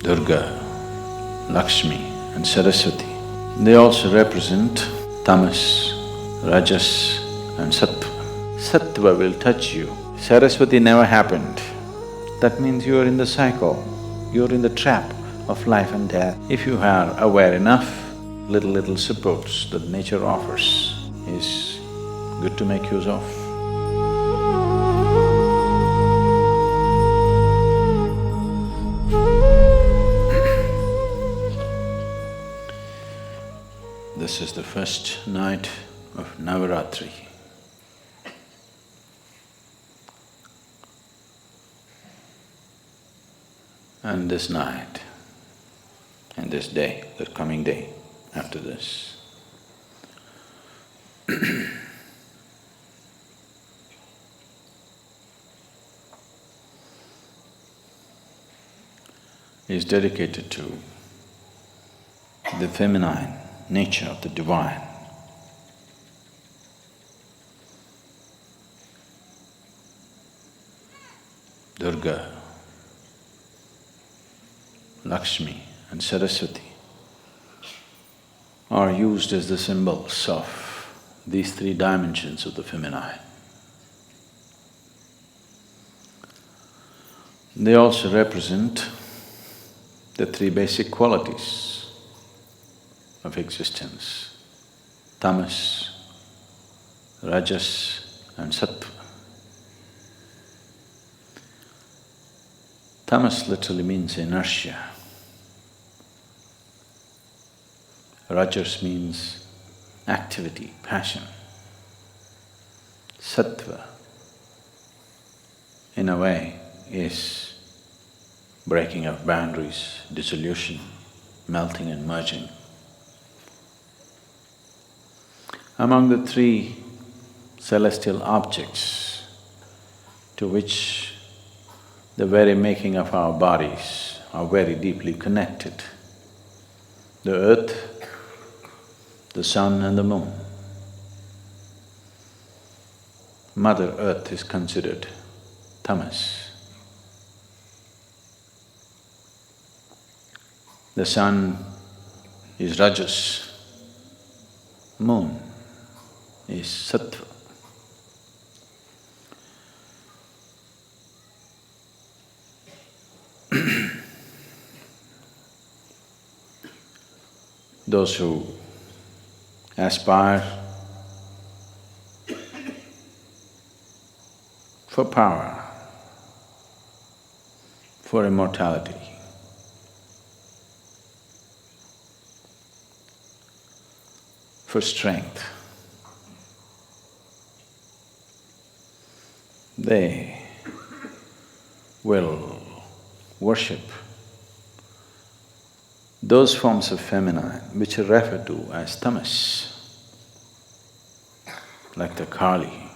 Durga, Lakshmi and Saraswati. They also represent tamas, rajas and sattva. Sattva will touch you. Saraswati never happened. That means you are in the cycle, you're in the trap of life and death. If you are aware enough, little supports that nature offers is good to make use of. This is the first night of Navaratri. And this night, and this day, the coming day after this, is dedicated to the feminine nature of the divine. Durga, Lakshmi and Saraswati are used as the symbols of these three dimensions of the feminine. They also represent the three basic qualities of existence: tamas, rajas and sattva. Tamas literally means inertia. Rajas means activity, passion. Sattva, in a way, is breaking of boundaries, dissolution, melting and merging. Among the three celestial objects to which the very making of our bodies are very deeply connected, the earth, the sun and the moon. Mother Earth is considered tamas. The sun is rajas, moon is sattva. Those who aspire for power, for immortality, for strength, they will worship those forms of feminine which are referred to as tamas, like the Kali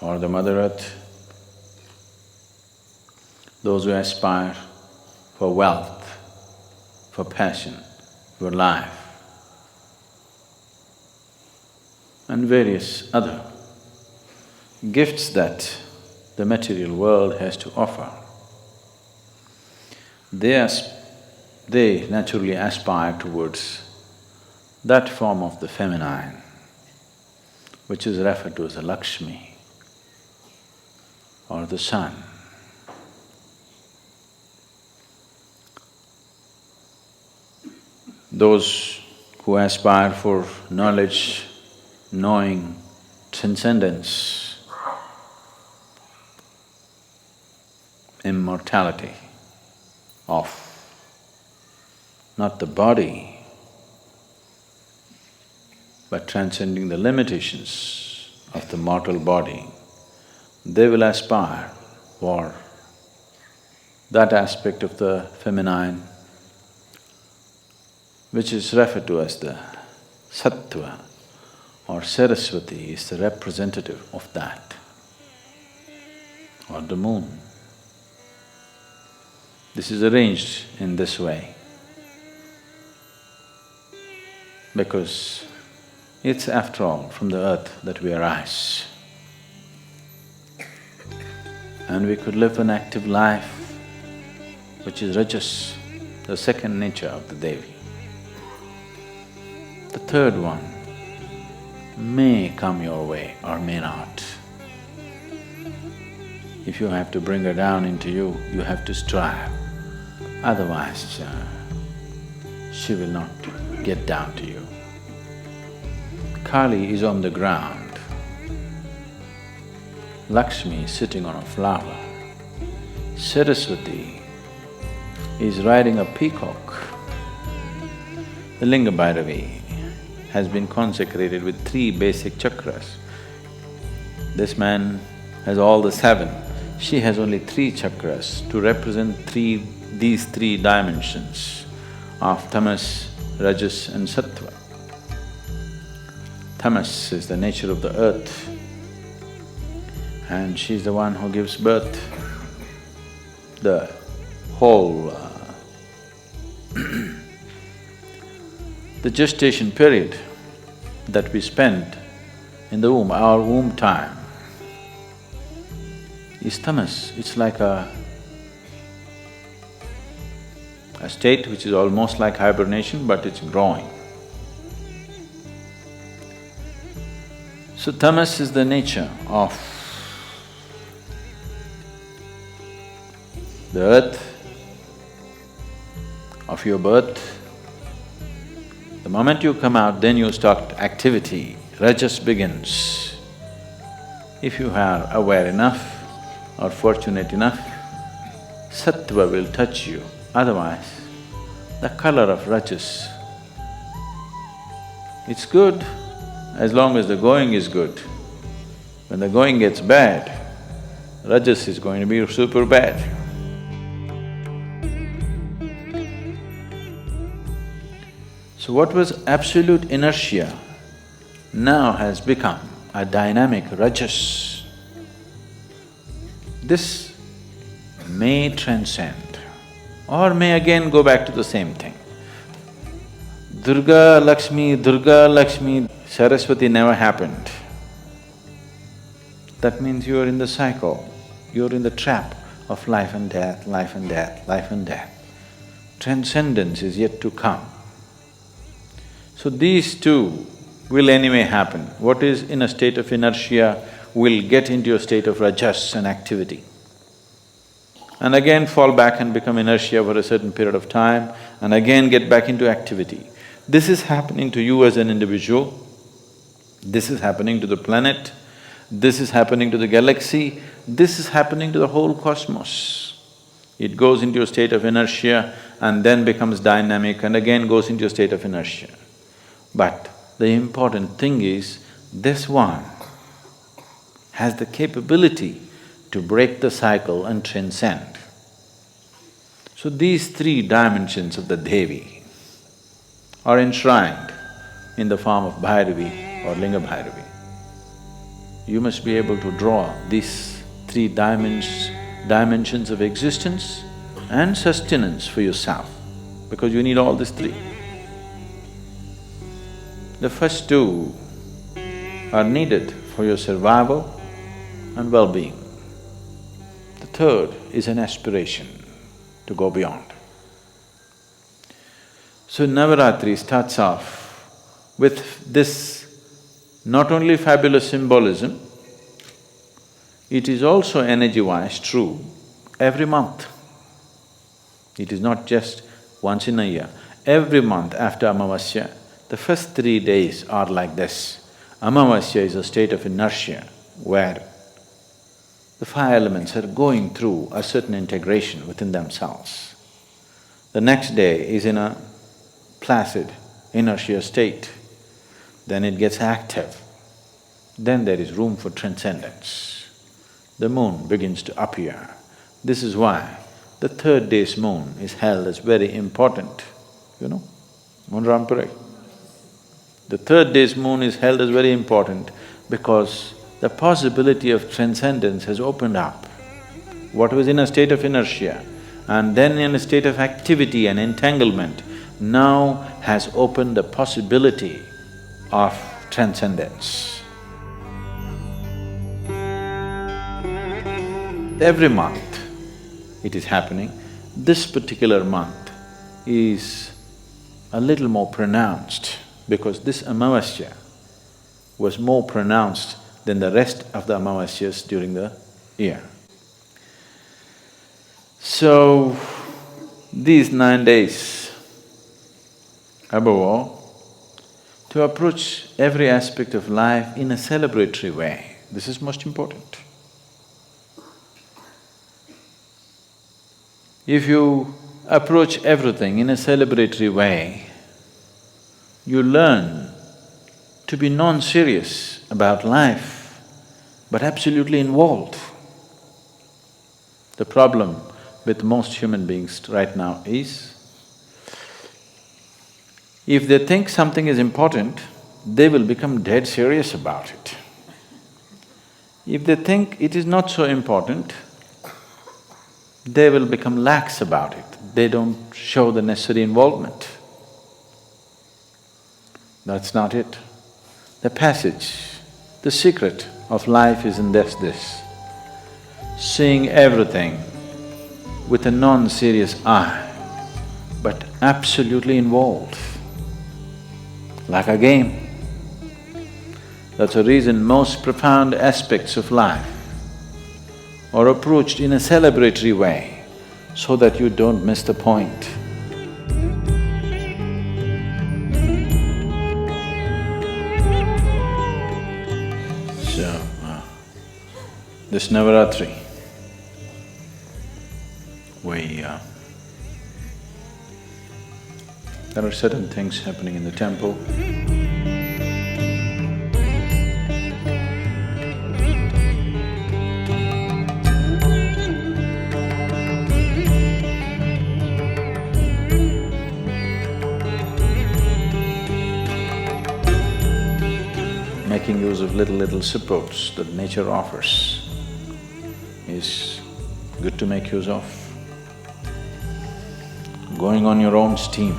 or the Mother Earth. Those who aspire for wealth, for passion, for life, and various other gifts that the material world has to offer. They naturally aspire towards that form of the feminine, which is referred to as the Lakshmi or the sun. Those who aspire for knowledge, knowing, transcendence, immortality of not the body, but transcending the limitations of the mortal body, they will aspire for that aspect of the feminine which is referred to as the sattva, or Saraswati is the representative of that, or the moon. This is arranged in this way because it's after all from the earth that we arise. and we could live an active life, which is Rajas, the second nature of the Devi. The third one may come your way or may not. If you have to bring her down into you, you have to strive, otherwise she will not get down to you. Kali is on the ground, Lakshmi is sitting on a flower, Saraswati is riding a peacock. The Linga Bhairavi has been consecrated with 3 basic chakras. This man has all the 7, she has only 3 chakras to represent these 3 dimensions of tamas, rajas and sattva. Tamas is the nature of the earth, and she's the one who gives birth. The whole the gestation period that we spend in the womb, our womb time, is tamas. It's like a state which is almost like hibernation, but it's growing. So tamas is the nature of the earth, of your birth. The moment you come out, then you start activity, rajas begins. If you are aware enough or fortunate enough, sattva will touch you, otherwise the color of rajas, it's good as long as the going is good. When the going gets bad, rajas is going to be super bad. So what was absolute inertia now has become a dynamic rajas. This may transcend or may again go back to the same thing. Durga Lakshmi, Saraswati never happened. That means you are in the cycle, you're in the trap of life and death, life and death, life and death. Transcendence is yet to come. So these two will anyway happen. What is in a state of inertia will get into a state of rajas and activity, and again fall back and become inertia for a certain period of time, and again get back into activity. This is happening to you as an individual, this is happening to the planet, this is happening to the galaxy, this is happening to the whole cosmos. It goes into a state of inertia and then becomes dynamic and again goes into a state of inertia. But the important thing is, this one has the capability to break the cycle and transcend. So these 3 dimensions of the Devi are enshrined in the form of Bhairavi or Linga Bhairavi. You must be able to draw these 3 dimensions of existence and sustenance for yourself, because you need all these 3. The first 2 are needed for your survival and well-being. The third is an aspiration to go beyond. So Navaratri starts off with this not only fabulous symbolism, it is also energy-wise true every month. It is not just once in a year. Every month after Amavasya, the first 3 days are like this. Amavasya is a state of inertia where the 5 elements are going through a certain integration within themselves. The next day is in a placid inertia state, then it gets active, then there is room for transcendence. The moon begins to appear. This is why the 3rd day's moon is held as very important, you know, Moonrampure. The 3rd day's moon is held as very important because the possibility of transcendence has opened up. What was in a state of inertia and then in a state of activity and entanglement now has opened the possibility of transcendence. Every month it is happening. This particular month is a little more pronounced because this Amavasya was more pronounced than the rest of the Amavasyas during the year. So, these 9 days, above all, to approach every aspect of life in a celebratory way, this is most important. If you approach everything in a celebratory way, you learn to be non-serious about life, but absolutely involved. The problem with most human beings right now is, if they think something is important, they will become dead serious about it. If they think it is not so important, they will become lax about it. They don't show the necessary involvement. That's not it. The passage, the secret of life is in this. Seeing everything with a non-serious eye, but absolutely involved, like a game. That's the reason most profound aspects of life are approached in a celebratory way, so that you don't miss the point. So, this Navaratri, there are certain things happening in the temple. Making use of little supports that nature offers is good to make use of. Going on your own steam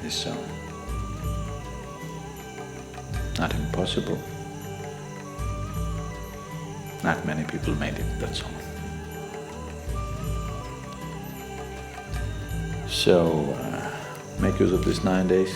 is not impossible. Not many people made it, that's all. So, make use of these 9 days.